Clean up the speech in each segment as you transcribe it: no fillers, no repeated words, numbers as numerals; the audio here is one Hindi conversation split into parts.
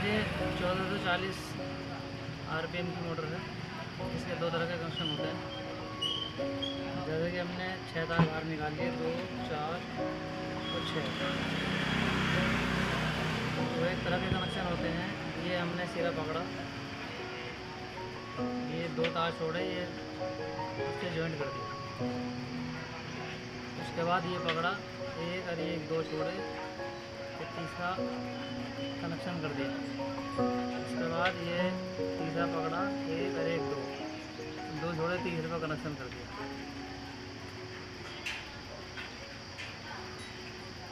ये 1440 RPM की मोटर है। इसके दो तरह के कनेक्शन होते हैं। जैसे कि हमने 6 तार बाहर निकाल लिए, 2, 4 और 6। तो एक तरह के कनेक्शन होते हैं। ये हमने सिरा पकड़ा, ये 2 तार छोड़े, ये उससे जॉइंट कर दिया। उसके बाद ये पकड़ा, 1 और 1 2 छोड़े, फिर तीसरा कनेक्शन कर दिया। उसके बाद ये तीसरा पकड़ा, 1 और 1 2 छोड़े, तीसरे पर कनेक्शन कर दिया।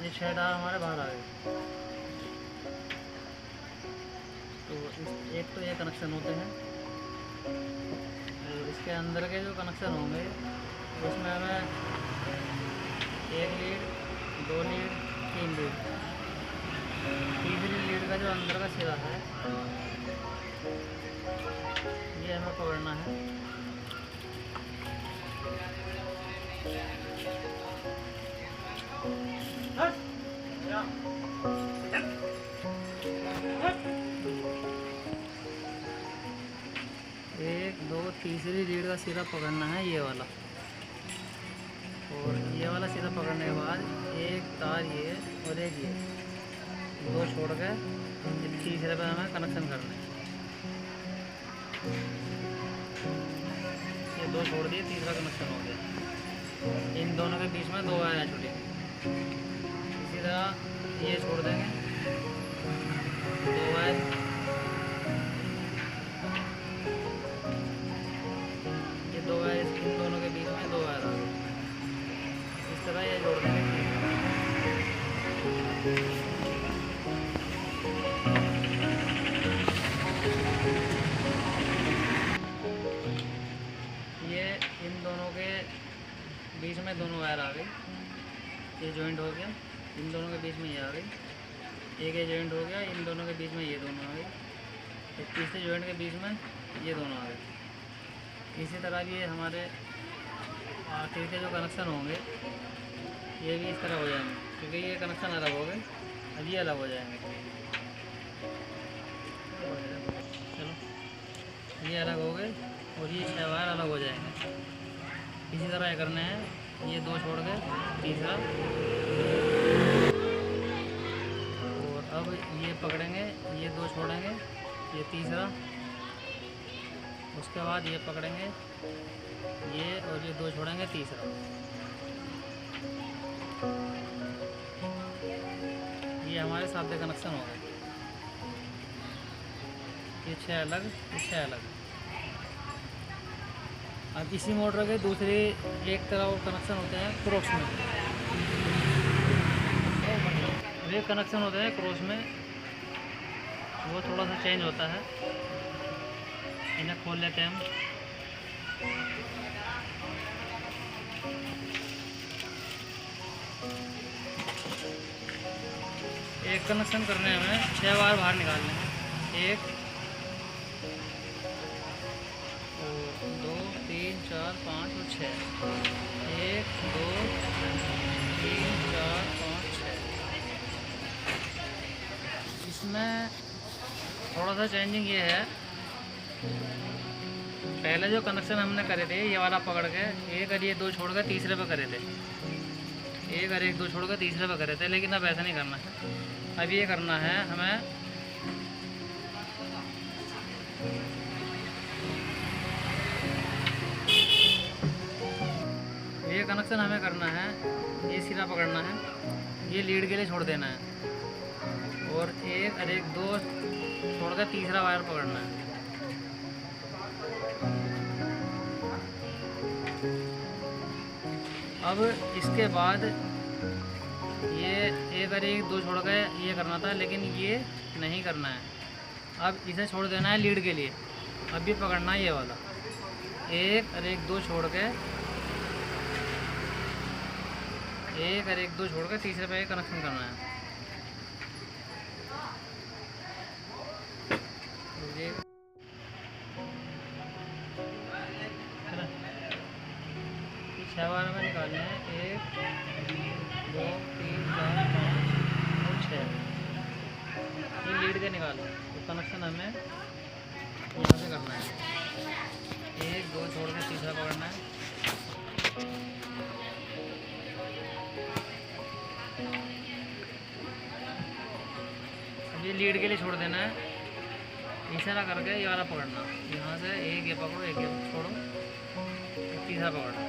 ये 6 तार हमारे बाहर आ गए। तो एक तो ये कनेक्शन होते हैं। और इसके अंदर के जो कनेक्शन होंगे उसमें हमें 1 लीड, 2 लीड, 3 लीड। तीसरी लीड का जो अंदर का सिरा है ये हमें पकड़ना है। एक, दो, तीसरी लीड का सिरा पकड़ना है ये वाला। और ये वाला सिरा पकड़ने के बाद एक तार ये और एक ये 2 छोड़ के तीसरे पे हमें कनेक्शन करना है। ये 2 छोड़ दिए, तीसरा कनेक्शन हो गया। इन दोनों के बीच में 2 वायर छुटी। इसी तरह ये छोड़ देंगे, 2 वायर। ये 2 वायर, इन दोनों के बीच में 2 वायर आ गए। इस तरह ये जोड़ देंगे। ये इन दोनों के बीच में दोनों वायर आ गई। ये जॉइंट हो गया, इन दोनों के बीच में ये आ गई। एक ये जॉइंट हो गया, इन दोनों के बीच में ये दोनों आ गई। एक तीसरे जॉइंट के बीच में ये दोनों आ गए। इसी तरह भी ये हमारे आखिर के जो कनेक्शन होंगे ये भी इस तरह हो जाएंगे, क्योंकि ये कनेक्शन अलग हो गए, अब ये अलग हो जाएंगे। चलो, ये अलग हो गए और ये 6 वायर अलग हो जाएंगे। इसी तरह ये करने हैं। ये 2 छोड़ के तीसरा, और अब ये पकड़ेंगे, ये 2 छोड़ेंगे, ये तीसरा। उसके बाद ये पकड़ेंगे, ये और ये 2 छोड़ेंगे, तीसरा। ये हमारे साथ कनेक्शन हो गए। ये 6 अलग, ये 6 अलग। अब इसी मोटर के दूसरे एक तरह कनेक्शन होते हैं क्रॉस में। वे कनेक्शन होते हैं क्रॉस में, वो थोड़ा सा चेंज होता है। इन्हें खोल लेते हैं हम। एक कनेक्शन करने में 6 वायर बाहर निकालने हैं। 1, 2, 3, 4, 5 और 6। 1, 2, 3, 4, 5, 6। इसमें थोड़ा सा चेंजिंग ये है, पहले जो कनेक्शन हमने करे थे ये वाला पकड़ के 1 और ये 2 छोड़ के तीसरे पे करे थे। 1 और 1 2 छोड़ के तीसरे पे करे थे, लेकिन अब ऐसा नहीं करना है। अब ये करना है हमें, ये कनेक्शन हमें करना है, ये सिरा पकड़ना है, ये लीड के लिए छोड़ देना है, और 1 और 1 2 छोड़ कर तीसरा वायर पकड़ना है। अब इसके बाद ये 1 और 1 2 छोड़ गए, ये करना था, लेकिन ये नहीं करना है। अब इसे छोड़ देना है लीड के लिए। अब भी पकड़ना है ये वाला, 1 और 1 2 छोड़ के, 1 और 1 2 छोड़ के तीसरे पे कनेक्शन करना है। ये 6 बार में निकालने हैं, 1 2 3 4 5 और 6। ये लीड के निकालो। कनेक्शन हमें यहाँ से करना है। 1 2 छोड़ के तीसरा पकड़ना है। अब ये लीड के लिए छोड़ देना है, इशारा करके ये वाला पकड़ना। यहाँ से एक ये पकड़ो, एक ये छोड़ो, तीसरा पकड़ना।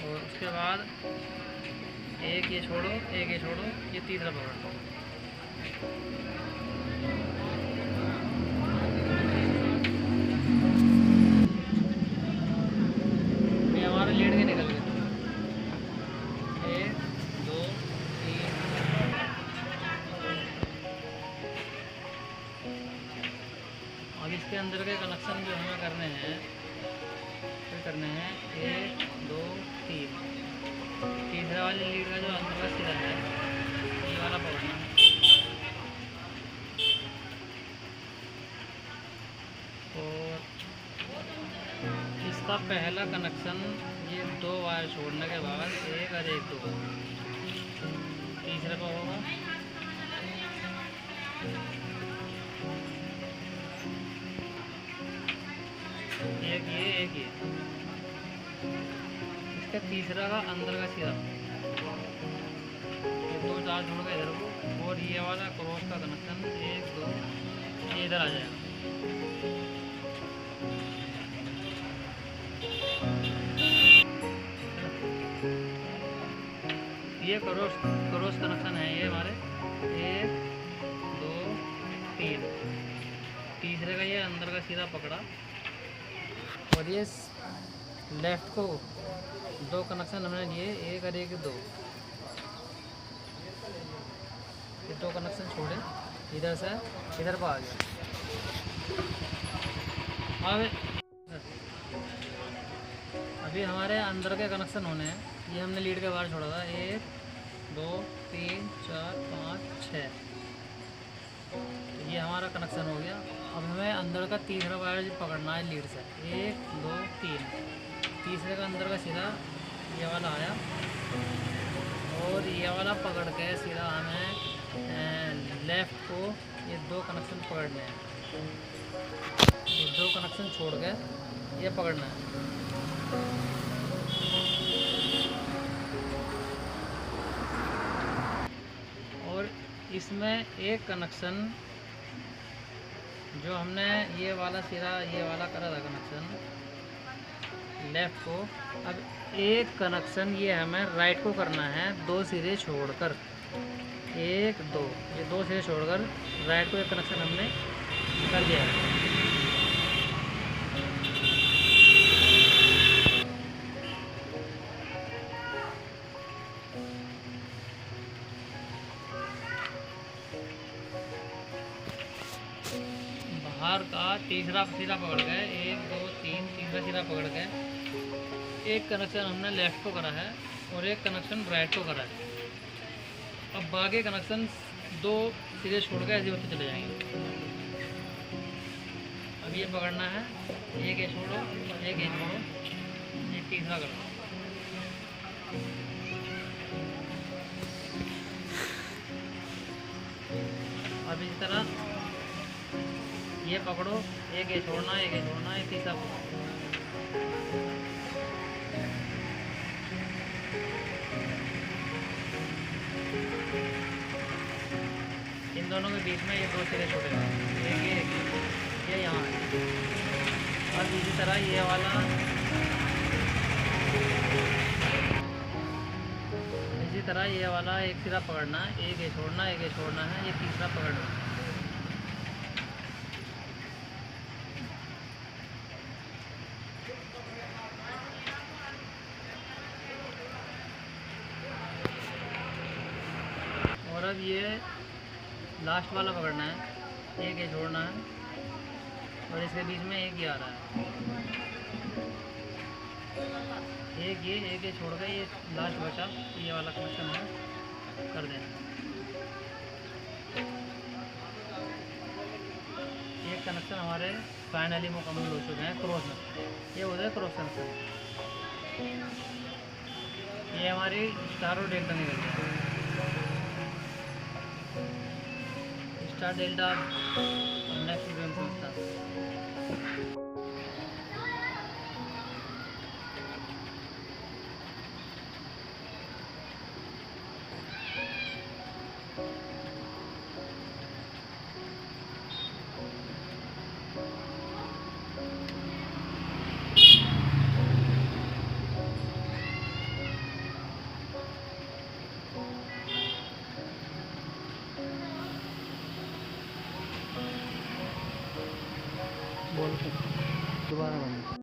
और उसके बाद एक ये छोड़ो, एक ये छोड़ो, ये तीसरा पकड़ना। ये हमारे लीड के निकल गए। 1 2 3। अब इसके अंदर के कनेक्शन जो हमें करने हैं, फिर करने हैं 1 2 3। तीसरा वाली लीड का जो अंदर का सिरा है, ये वाला पकड़ना। और इसका पहला कनेक्शन ये 2 वायर छोड़ने के बाद 1 और 1 2 तीसरे पर होगा। एक ये इसका तीसरा का अंदर का सिरा, ये 2 4 छोड़ के इधर को, और ये वाला क्रॉस का कनेक्शन 1 2 ये इधर आ जाएगा। ये क्रॉस कनेक्शन है ये हमारे 1 2 3। तीसरे का ये अंदर का सीधा पकड़ा, और ये लेफ्ट को 2 कनेक्शन हमने लिए, 1 और 1 2। ये 2 कनेक्शन छोड़े, इधर से इधर पर आ गया। अभी हमारे अंदर के कनेक्शन होने हैं। ये हमने लीड के बाहर छोड़ा था, 1 2 3 4 5 6। ये हमारा कनेक्शन हो गया। अब हमें अंदर का तीसरा वायर पकड़ना है लीड से, 1 2 3। तीसरे का अंदर का सीधा ये वाला आया, और ये वाला पकड़ के सीधा हमें लेफ़्ट को ये 2 कनेक्शन पकड़ने हैं। ये 2 कनेक्शन छोड़ के ये पकड़ना है। और इसमें एक कनेक्शन जो हमने ये वाला सिरा ये वाला करा था कनेक्शन लेफ़्ट को, अब एक कनेक्शन ये हमें राइट को करना है, 2 सिरे छोड़कर, 1 2 ये 2 सिरे छोड़कर राइट को एक कनेक्शन हमने कर दिया है। बाहर का तीसरा सिरा पकड़ गए, 1 2 3 तीसरा सिरा पकड़ गए। एक कनेक्शन हमने लेफ़्ट को करा है और एक कनेक्शन राइट को करा है। अब बाकी कनेक्शन 2 सिरे छोड़ के ऐसे होते चले जाएंगे। अब ये पकड़ना है, एक ये छोड़ो, एक ये छोड़ो, ये तीसरा करो। अब इस तरह ये पकड़ो, एक ये छोड़ना, एक ये छोड़ना, एक तीसरा पकड़ो। इन दोनों के बीच में ये 2 सिरे छोड़ेगा, एक ये यहाँ है। और इसी तरह ये वाला, इसी तरह ये वाला एक सिरा पकड़ना, एक ये छोड़ना, एक ये छोड़ना है, ये तीसरा पकड़ना। और अब ये लास्ट वाला पकड़ना है, एक ये छोड़ना है, और इसके बीच में एक ये आ रहा है, एक ये छोड़ के ये लास्ट बचा, ये वाला कनेक्शन है कर देना। ये कनेक्शन हमारे फाइनली मुकम्मल हो चुके हैं क्रॉस में। ये हो जाए क्रॉस कनेक्शन। ये हमारी स्टार और डेल्टा निकल गया। स्टार डेल्टा नेक्स्ट गेम पहुँचता।